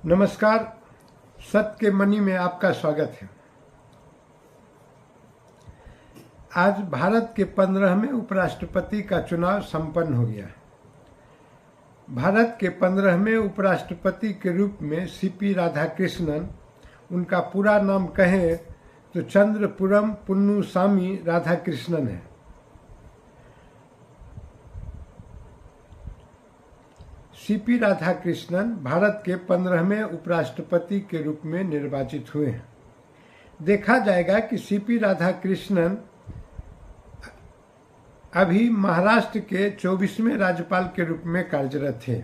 नमस्कार। सत्य के मनी में आपका स्वागत है। आज भारत के 15वें उपराष्ट्रपति का चुनाव संपन्न हो गया। भारत के 15वें उपराष्ट्रपति के रूप में सीपी राधाकृष्णन, उनका पूरा नाम कहें तो चंद्रपुरम पुन्नुसामी राधाकृष्णन है। सीपी राधाकृष्णन भारत के 15वें उपराष्ट्रपति के रूप में निर्वाचित हुए हैं। देखा जाएगा कि सीपी राधाकृष्णन अभी महाराष्ट्र के 24वें राज्यपाल के रूप में कार्यरत थे।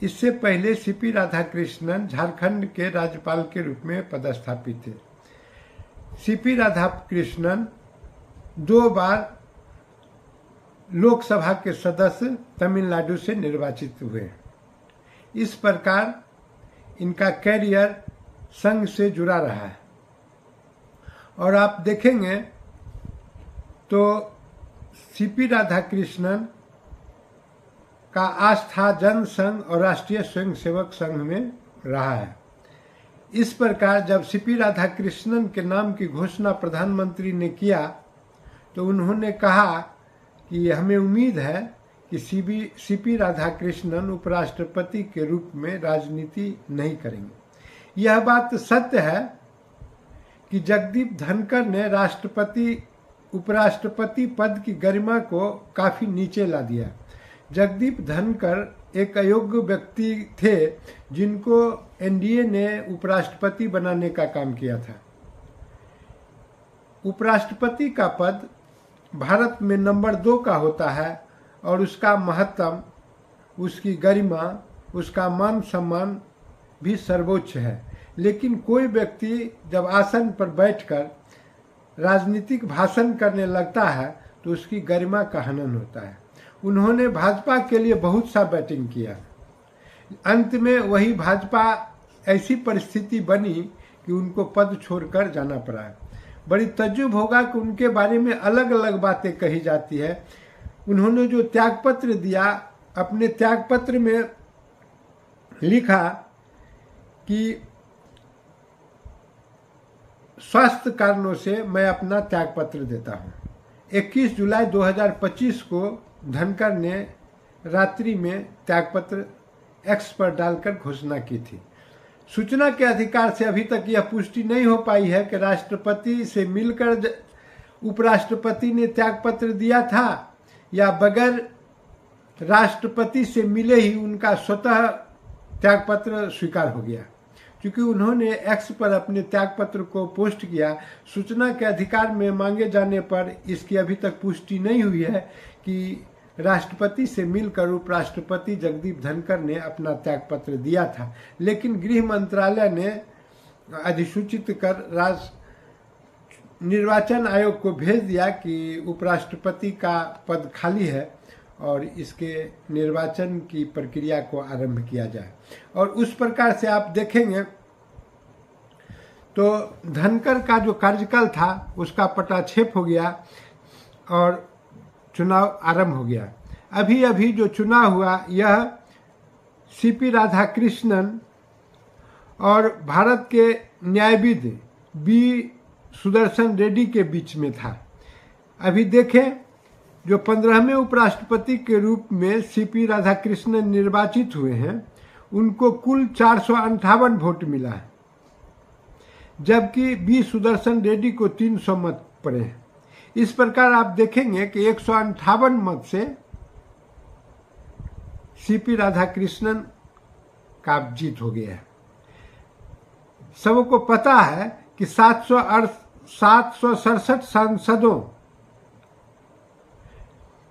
इससे पहले सीपी राधाकृष्णन झारखंड के राज्यपाल के रूप में पदस्थापित थे। सीपी राधाकृष्णन 2 बार लोकसभा के सदस्य तमिलनाडु से निर्वाचित हुए। इस प्रकार इनका कैरियर संघ से जुड़ा रहा है। और आप देखेंगे तो सीपी राधाकृष्णन का आस्था जनसंघ और राष्ट्रीय स्वयंसेवक संघ में रहा है। इस प्रकार जब सीपी राधाकृष्णन के नाम की घोषणा प्रधानमंत्री ने किया तो उन्होंने कहा कि हमें उम्मीद है कि सीपी राधाकृष्णन उपराष्ट्रपति के रूप में राजनीति नहीं करेंगे। यह बात सत्य है कि जगदीप धनखड़ ने उपराष्ट्रपति पद की गरिमा को काफी नीचे ला दिया। जगदीप धनखड़ एक अयोग्य व्यक्ति थे जिनको एनडीए ने उपराष्ट्रपति बनाने का काम किया था। उपराष्ट्रपति का पद भारत में नंबर 2 का होता है और उसका महत्व, उसकी गरिमा, उसका मान सम्मान भी सर्वोच्च है। लेकिन कोई व्यक्ति जब आसन पर बैठकर राजनीतिक भाषण करने लगता है तो उसकी गरिमा का हनन होता है। उन्होंने भाजपा के लिए बहुत सा बैटिंग किया। अंत में वही भाजपा ऐसी परिस्थिति बनी कि उनको पद छोड़कर जाना पड़ा। बड़ी तज्जुब होगा कि उनके बारे में अलग अलग बातें कही जाती है। उन्होंने जो त्यागपत्र दिया, अपने त्यागपत्र में लिखा कि स्वास्थ्य कारणों से मैं अपना त्यागपत्र देता हूं। 21 जुलाई 2025 को धनखड़ ने रात्रि में त्यागपत्र एक्स पर डालकर घोषणा की थी। सूचना के अधिकार से अभी तक यह पुष्टि नहीं हो पाई है कि राष्ट्रपति से मिलकर उपराष्ट्रपति ने त्यागपत्र दिया था या बगैर राष्ट्रपति से मिले ही उनका स्वतः त्यागपत्र स्वीकार हो गया। क्योंकि उन्होंने एक्स पर अपने त्यागपत्र को पोस्ट किया। सूचना के अधिकार में मांगे जाने पर इसकी अभी तक पुष्टि नहीं हुई है कि राष्ट्रपति से मिलकर उपराष्ट्रपति जगदीप धनखड़ ने अपना त्यागपत्र दिया था। लेकिन गृह मंत्रालय ने अधिसूचित कर निर्वाचन आयोग को भेज दिया कि उपराष्ट्रपति का पद खाली है और इसके निर्वाचन की प्रक्रिया को आरंभ किया जाए। और उस प्रकार से आप देखेंगे तो धनखड़ का जो कार्यकाल था उसका पटाक्षेप हो गया और चुनाव आरंभ हो गया। अभी जो चुनाव हुआ यह सीपी राधाकृष्णन और भारत के न्यायविद बी सुदर्शन रेड्डी के बीच में था। अभी देखें जो 15वें उपराष्ट्रपति के रूप में सीपी राधाकृष्णन निर्वाचित हुए हैं उनको कुल 458 वोट मिला है, जबकि बी सुदर्शन रेड्डी को 300 मत पड़े हैं। इस प्रकार आप देखेंगे कि 158 मत से सीपी राधाकृष्णन का जीत हो गया है। सबको पता है कि 767 सांसदों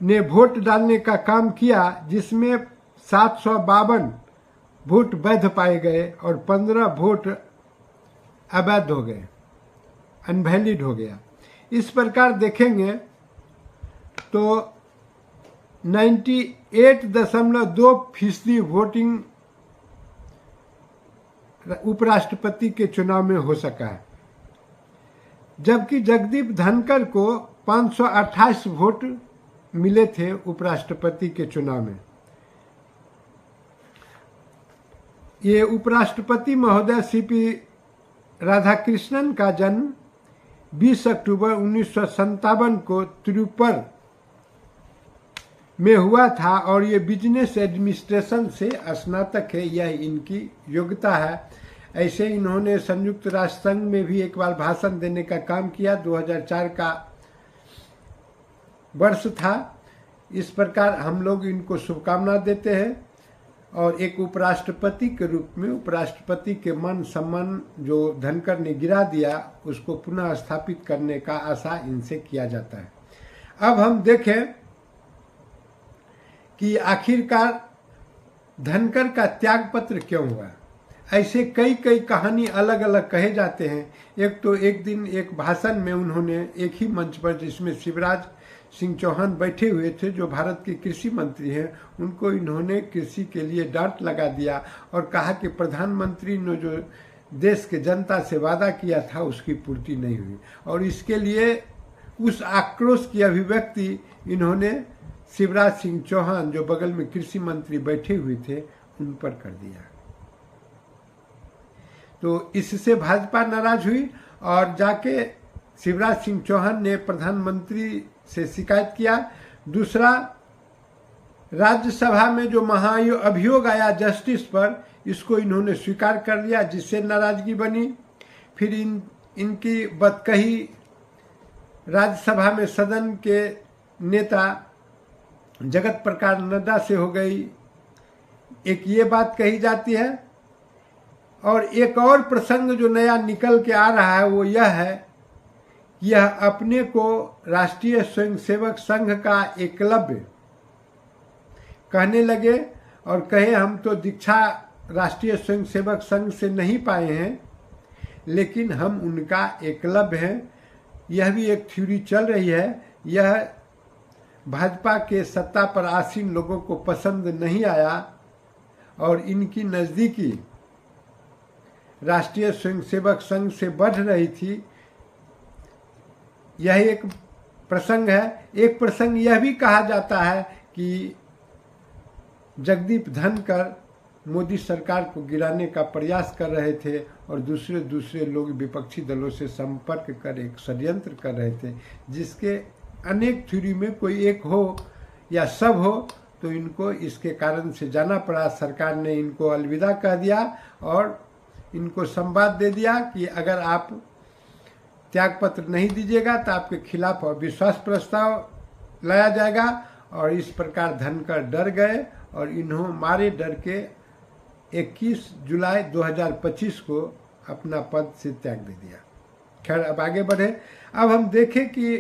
ने वोट डालने का काम किया, जिसमें 752 वोट वैध पाए गए और 15 वोट अवैध हो गए, अनवैलिड हो गया। इस प्रकार देखेंगे तो 98.2% वोटिंग उपराष्ट्रपति के चुनाव में हो सका है, जबकि जगदीप धनखड़ को 528 वोट मिले थे उपराष्ट्रपति के चुनाव में। ये उपराष्ट्रपति महोदय सीपी राधाकृष्णन का जन्म 20 अक्टूबर 1957 को तिरुपर में हुआ था और ये बिजनेस एडमिनिस्ट्रेशन से स्नातक है, यह इनकी योग्यता है। ऐसे इन्होंने संयुक्त राष्ट्र संघ में भी एक बार भाषण देने का काम किया। 2004 का वर्ष था। इस प्रकार हम लोग इनको शुभकामना देते हैं और एक उपराष्ट्रपति के रूप में उपराष्ट्रपति के मान सम्मान जो धनखड़ ने गिरा दिया उसको पुनः स्थापित करने का आशा इनसे किया जाता है। अब हम देखें कि आखिरकार धनखड़ का त्याग पत्र क्यों हुआ। ऐसे कई कहानी अलग अलग कहे जाते हैं। एक तो एक दिन एक भाषण में उन्होंने एक ही मंच पर, जिसमें शिवराज सिंह चौहान बैठे हुए थे जो भारत के कृषि मंत्री हैं, उनको इन्होंने कृषि के लिए डांट लगा दिया और कहा कि प्रधानमंत्री ने जो देश के जनता से वादा किया था उसकी पूर्ति नहीं हुई और इसके लिए उस आक्रोश की अभिव्यक्ति इन्होंने शिवराज सिंह चौहान जो बगल में कृषि मंत्री बैठे हुए थे उन पर कर दिया। तो इससे भाजपा नाराज हुई और जाके शिवराज सिंह चौहान ने प्रधानमंत्री से शिकायत किया। दूसरा, राज्यसभा में जो महाअभियोग आया जस्टिस पर, इसको इन्होंने स्वीकार कर लिया जिससे नाराजगी बनी। फिर इनकी बदकही राज्यसभा में सदन के नेता जगत प्रकाश नड्डा से हो गई, एक ये बात कही जाती है। और एक और प्रसंग जो नया निकल के आ रहा है वो यह है, यह अपने को राष्ट्रीय स्वयंसेवक संघ का एकलव्य कहने लगे और कहे हम तो दीक्षा राष्ट्रीय स्वयंसेवक संघ से नहीं पाए हैं लेकिन हम उनका एकलव्य हैं। यह भी एक थ्योरी चल रही है। यह भाजपा के सत्ता पर आसीन लोगों को पसंद नहीं आया और इनकी नज़दीकी राष्ट्रीय स्वयंसेवक संघ से बढ़ रही थी। यह एक प्रसंग है। एक प्रसंग यह भी कहा जाता है कि जगदीप धनखड़ मोदी सरकार को गिराने का प्रयास कर रहे थे और दूसरे लोग विपक्षी दलों से संपर्क कर एक षड्यंत्र कर रहे थे, जिसके अनेक थ्योरी में कोई एक हो या सब हो, तो इनको इसके कारण से जाना पड़ा। सरकार ने इनको अलविदा कह दिया और इनको संवाद दे दिया कि अगर आप त्यागपत्र नहीं दीजिएगा तो आपके खिलाफ अविश्वास प्रस्ताव लाया जाएगा। और इस प्रकार धनखड़ डर गए और इन्हों मारे डर के 21 जुलाई 2025 को अपना पद से त्याग दे दिया। खैर, अब आगे बढ़े। अब हम देखें कि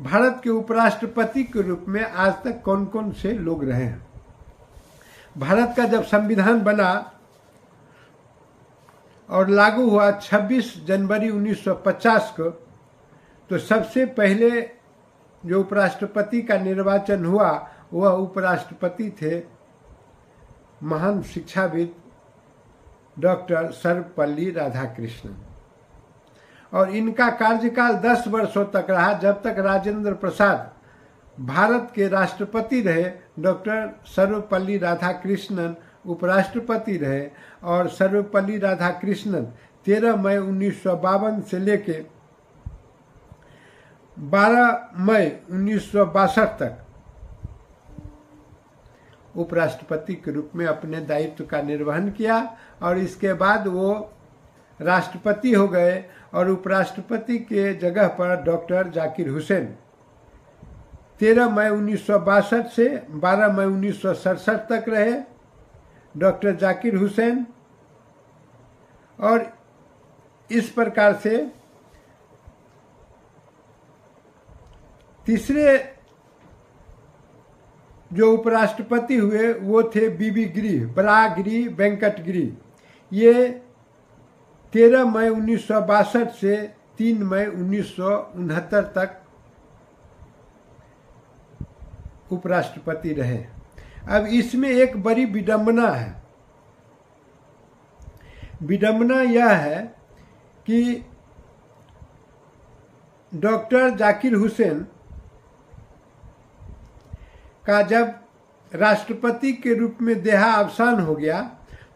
भारत के उपराष्ट्रपति के रूप में आज तक कौन कौन से लोग रहे हैं। भारत का जब संविधान बना और लागू हुआ 26 जनवरी 1950 को, तो सबसे पहले जो उपराष्ट्रपति का निर्वाचन हुआ वह उपराष्ट्रपति थे महान शिक्षाविद डॉक्टर सर्वपल्ली राधाकृष्णन और इनका कार्यकाल 10 वर्षों तक रहा, जब तक राजेंद्र प्रसाद भारत के राष्ट्रपति रहे। डॉक्टर सर्वपल्ली राधाकृष्णन उपराष्ट्रपति रहे और सर्वपल्ली राधाकृष्णन 13 मई 1952 से लेके 12 मई 1962 तक उपराष्ट्रपति के रूप में अपने दायित्व का निर्वहन किया और इसके बाद वो राष्ट्रपति हो गए और उपराष्ट्रपति के जगह पर डॉक्टर जाकिर हुसैन 13 मई 1962 से 12 मई 1967 तक रहे। डॉक्टर जाकिर हुसैन और इस प्रकार से तीसरे जो उपराष्ट्रपति हुए वो थे बीबी गिरी, बरागिरी वेंकट गिरी। ये 13 मई 1962 से 3 मई 1969 तक उपराष्ट्रपति रहे। अब इसमें एक बड़ी विडंबना है। विडंबना यह है कि डॉक्टर जाकिर हुसैन का जब राष्ट्रपति के रूप में देहावसान हो गया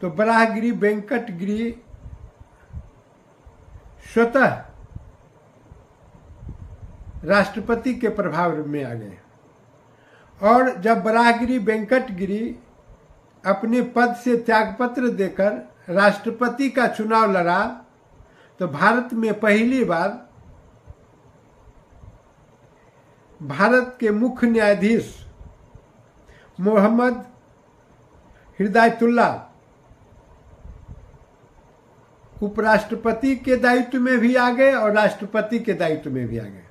तो वराहगिरी वेंकटगिरी स्वतः राष्ट्रपति के प्रभाव में आ गए। और जब वराहगिरी वेंकटगिरी अपने पद से त्यागपत्र देकर राष्ट्रपति का चुनाव लड़ा तो भारत में पहली बार भारत के मुख्य न्यायाधीश मोहम्मद हिदायतुल्ला उपराष्ट्रपति के दायित्व में भी आ गए और राष्ट्रपति के दायित्व में भी आ गए।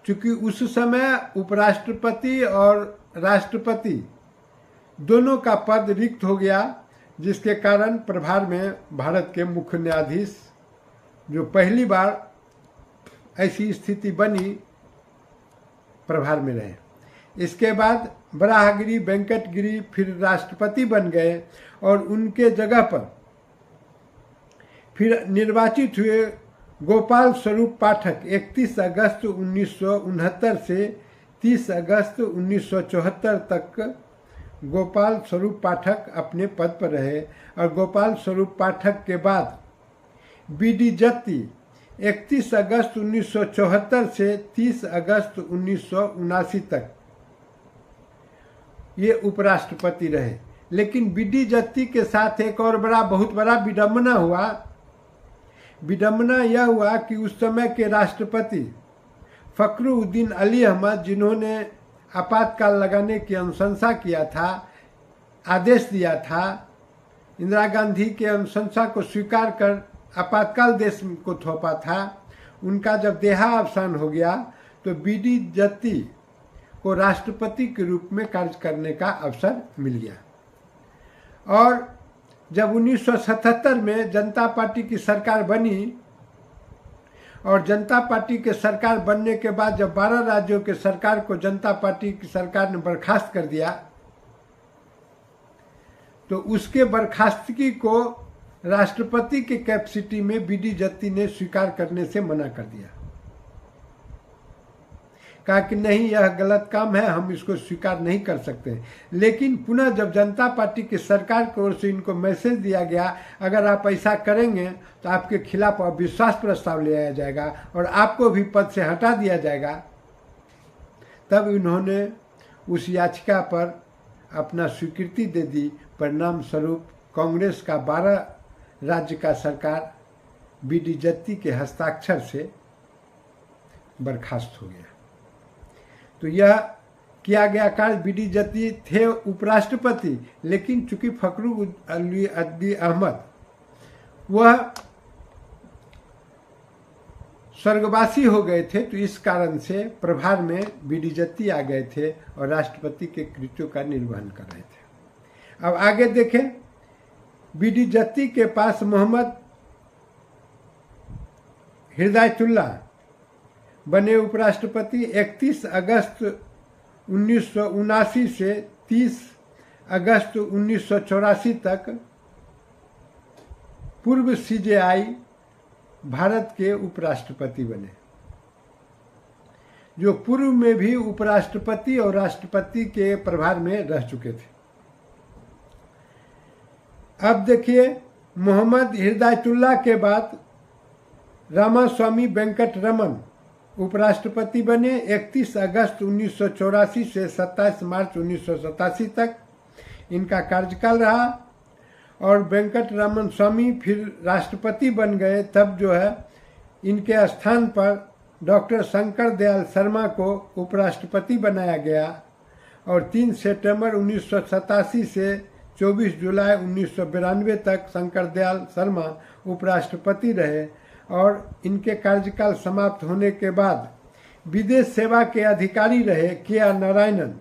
क्योंकि उस समय उपराष्ट्रपति और राष्ट्रपति दोनों का पद रिक्त हो गया, जिसके कारण प्रभार में भारत के मुख्य न्यायाधीश जो पहली बार ऐसी स्थिति बनी प्रभार में रहे। इसके बाद वराहगिरी वेंकटगिरी फिर राष्ट्रपति बन गए और उनके जगह पर फिर निर्वाचित हुए गोपाल स्वरूप पाठक 31 अगस्त 1969 से 30 अगस्त 1974 तक गोपाल स्वरूप पाठक अपने पद पर रहे। और गोपाल स्वरूप पाठक के बाद बी.डी. जत्ती 31 अगस्त 1974 से 30 अगस्त 1979 तक ये उपराष्ट्रपति रहे। लेकिन बी.डी. जत्ती के साथ एक और बहुत बड़ा विडंबना हुआ। विडंबना यह हुआ कि उस समय के राष्ट्रपति फखरुद्दीन अली अहमद, जिन्होंने आपातकाल लगाने की अनुशंसा किया था, आदेश दिया था, इंदिरा गांधी के अनुशंसा को स्वीकार कर आपातकाल देश को थोपा था, उनका जब देहावसान हो गया तो बी.डी. जत्ती को राष्ट्रपति के रूप में कार्य करने का अवसर मिल गया। और जब 1977 में जनता पार्टी की सरकार बनी और जनता पार्टी के सरकार बनने के बाद जब 12 राज्यों के सरकार को जनता पार्टी की सरकार ने बर्खास्त कर दिया तो उसके बर्खास्तगी को राष्ट्रपति के कैपेसिटी में बी.डी. जत्ती ने स्वीकार करने से मना कर दिया। कहा कि नहीं, यह गलत काम है, हम इसको स्वीकार नहीं कर सकते। लेकिन पुनः जब जनता पार्टी की सरकार की ओर से इनको मैसेज दिया गया, अगर आप ऐसा करेंगे तो आपके खिलाफ अविश्वास प्रस्ताव ले आया जाएगा और आपको भी पद से हटा दिया जाएगा, तब इन्होंने उस याचिका पर अपना स्वीकृति दे दी। परिणाम स्वरूप कांग्रेस का 12 राज्य का सरकार बी.डी. जत्ती के हस्ताक्षर से बर्खास्त हो गया। तो यह किया गया कार्य, बी.डी. जत्ती थे उपराष्ट्रपति, लेकिन चूंकि फखरुद्दीन अहमद वह स्वर्गवासी हो गए थे तो इस कारण से प्रभार में बी.डी. जत्ती आ गए थे और राष्ट्रपति के कृत्यों का निर्वहन कर रहे थे। अब आगे देखें, बी.डी. जत्ती के पास मोहम्मद हिदायतुल्ला बने उपराष्ट्रपति। 31 अगस्त 1979 से 30 अगस्त 1984 तक पूर्व CJI भारत के उपराष्ट्रपति बने, जो पूर्व में भी उपराष्ट्रपति और राष्ट्रपति के प्रभार में रह चुके थे। अब देखिए, मोहम्मद हिदायतुल्ला के बाद रामास्वामी वेंकटरमन उपराष्ट्रपति बने। 31 अगस्त 1984 से 27 मार्च 1987 तक इनका कार्यकाल रहा और वेंकटरमन स्वामी फिर राष्ट्रपति बन गए। तब जो है इनके स्थान पर डॉक्टर शंकर दयाल शर्मा को उपराष्ट्रपति बनाया गया और 3 सितंबर 1987 से 24 जुलाई 1992 तक शंकर दयाल शर्मा उपराष्ट्रपति रहे। और इनके कार्यकाल समाप्त होने के बाद विदेश सेवा के अधिकारी रहे के.आर. नारायणन,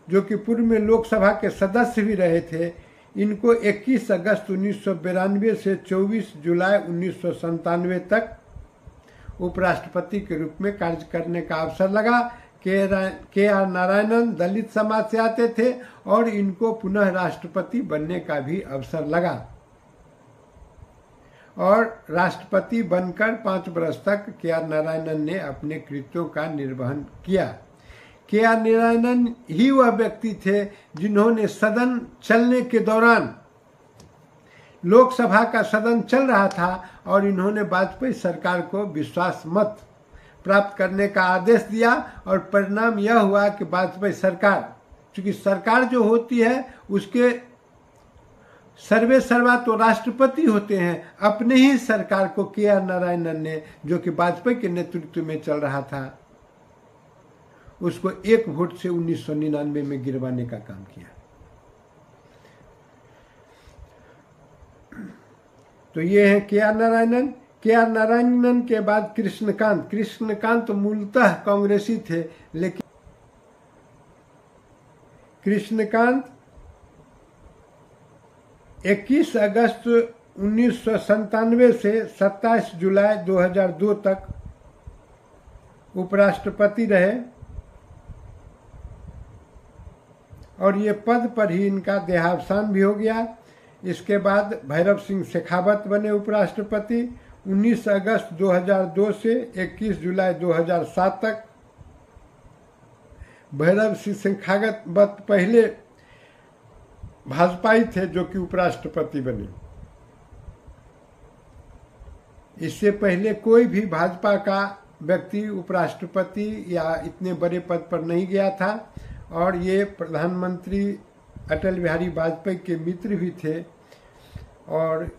जो कि पूर्व में लोकसभा के सदस्य भी रहे थे। इनको 21 अगस्त 1992 से 24 जुलाई 1997 तक उपराष्ट्रपति के रूप में कार्य करने का अवसर लगा। के.आर. नारायणन दलित समाज से आते थे और इनको पुनः राष्ट्रपति बनने का भी अवसर लगा और राष्ट्रपति बनकर 5 वर्ष तक के.आर. नारायणन ने अपने कृत्यों का निर्वहन किया। के आर नारायणन ही वह व्यक्ति थे जिन्होंने सदन चलने के दौरान, लोकसभा का सदन चल रहा था और इन्होंने वाजपेयी सरकार को विश्वास मत प्राप्त करने का आदेश दिया, और परिणाम यह हुआ कि वाजपेयी सरकार, चूंकि सरकार जो होती है उसके सर्वे सर्वा तो राष्ट्रपति होते हैं, अपने ही सरकार को के आर नारायणन ने, जो कि वाजपेयी के नेतृत्व में चल रहा था, उसको 1 वोट से 1999 में गिरवाने का काम किया। तो ये है के आर नारायणन। के आर नारायणन के बाद कृष्णकांत तो मूलतः कांग्रेसी थे, लेकिन कृष्णकांत 21 अगस्त 1997 से 27 जुलाई 2002 तक उपराष्ट्रपति रहे, और ये पद पर ही इनका देहावसान भी हो गया। इसके बाद भैरव सिंह शेखावत बने उपराष्ट्रपति 19 अगस्त 2002 से 21 जुलाई 2007 तक। भैरव सिंह शेखावत पहले भाजपाई थे जो कि उपराष्ट्रपति बने। इससे पहले कोई भी भाजपा का व्यक्ति उपराष्ट्रपति या इतने बड़े पद पर नहीं गया था, और ये प्रधानमंत्री अटल बिहारी वाजपेयी के मित्र भी थे, और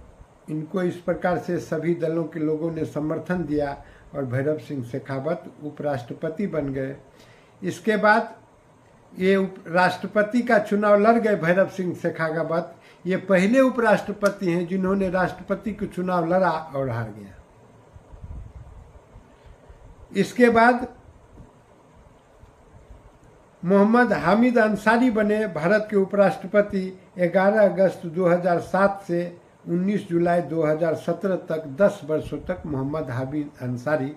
इनको इस प्रकार से सभी दलों के लोगों ने समर्थन दिया और भैरव सिंह शेखावत उपराष्ट्रपति बन गए। इसके बाद ये राष्ट्रपति का चुनाव लड़ गए भैरव सिंह शेखावत। ये पहले उपराष्ट्रपति हैं जिन्होंने राष्ट्रपति का चुनाव लड़ा और हार गया। इसके बाद मोहम्मद हामिद अंसारी बने भारत के उपराष्ट्रपति 11 अगस्त 2007 से 19 जुलाई 2017 तक। 10 वर्षों तक मोहम्मद हामिद अंसारी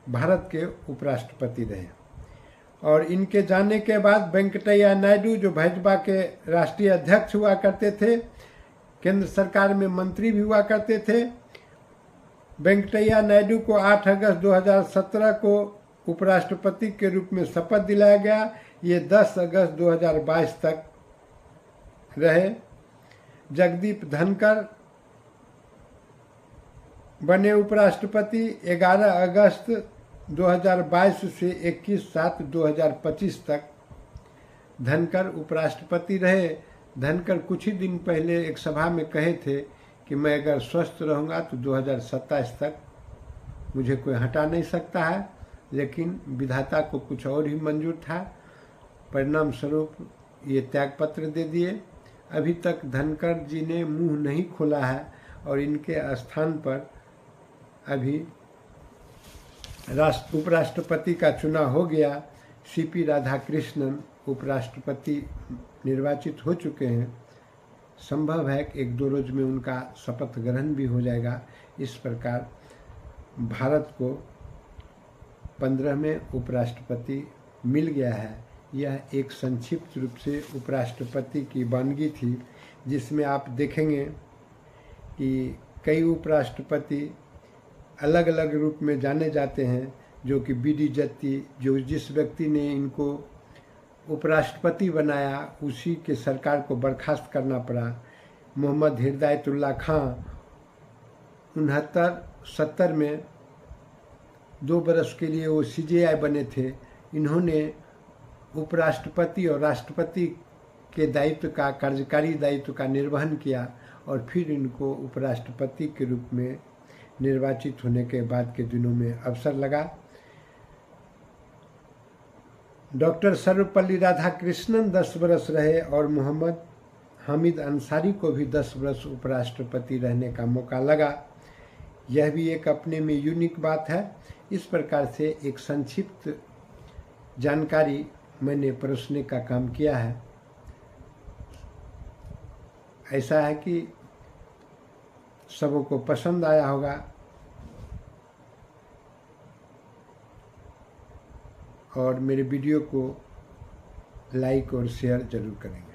भारत के उपराष्ट्रपति रहे, और इनके जाने के बाद वेंकटैया नायडू जो भाजपा के राष्ट्रीय अध्यक्ष हुआ करते थे, केंद्र सरकार में मंत्री भी हुआ करते थे, वेंकटैया नायडू को 8 अगस्त 2017 को उपराष्ट्रपति के रूप में शपथ दिलाया गया। ये 10 अगस्त 2022 तक रहे। जगदीप धनखड़ बने उपराष्ट्रपति 11 अगस्त 2022 से 21/7/2025 तक। धनखड़ उपराष्ट्रपति रहे। धनखड़ कुछ ही दिन पहले एक सभा में कहे थे कि मैं अगर स्वस्थ रहूँगा तो 2027 तक मुझे कोई हटा नहीं सकता है, लेकिन विधाता को कुछ और ही मंजूर था। परिणाम स्वरूप ये त्यागपत्र दे दिए। अभी तक धनखड़ जी ने मुंह नहीं खोला है, और इनके स्थान पर अभी उपराष्ट्रपति का चुनाव हो गया। सीपी राधाकृष्णन उपराष्ट्रपति निर्वाचित हो चुके हैं। संभव है कि 1-2 रोज में उनका शपथ ग्रहण भी हो जाएगा। इस प्रकार भारत को 15वें उपराष्ट्रपति मिल गया है। यह एक संक्षिप्त रूप से उपराष्ट्रपति की वानगी थी, जिसमें आप देखेंगे कि कई उपराष्ट्रपति अलग अलग रूप में जाने जाते हैं, जो कि बी डी जत्ती, जो जिस व्यक्ति ने इनको उपराष्ट्रपति बनाया उसी के सरकार को बर्खास्त करना पड़ा। मोहम्मद हिदायतुल्लाह खां 69-70 में 2 बरस के लिए वो CJI बने थे। इन्होंने उपराष्ट्रपति और राष्ट्रपति के दायित्व का, कार्यकारी दायित्व का निर्वहन किया, और फिर इनको उपराष्ट्रपति के रूप में निर्वाचित होने के बाद के दिनों में अवसर लगा। डॉक्टर सर्वपल्ली राधाकृष्णन 10 वर्ष रहे, और मोहम्मद हामिद अंसारी को भी 10 वर्ष उपराष्ट्रपति रहने का मौका लगा। यह भी एक अपने में यूनिक बात है। इस प्रकार से एक संक्षिप्त जानकारी मैंने परोसने का काम किया है। ऐसा है कि सबों को पसंद आया होगा, और मेरे वीडियो को लाइक और शेयर जरूर करेंगे।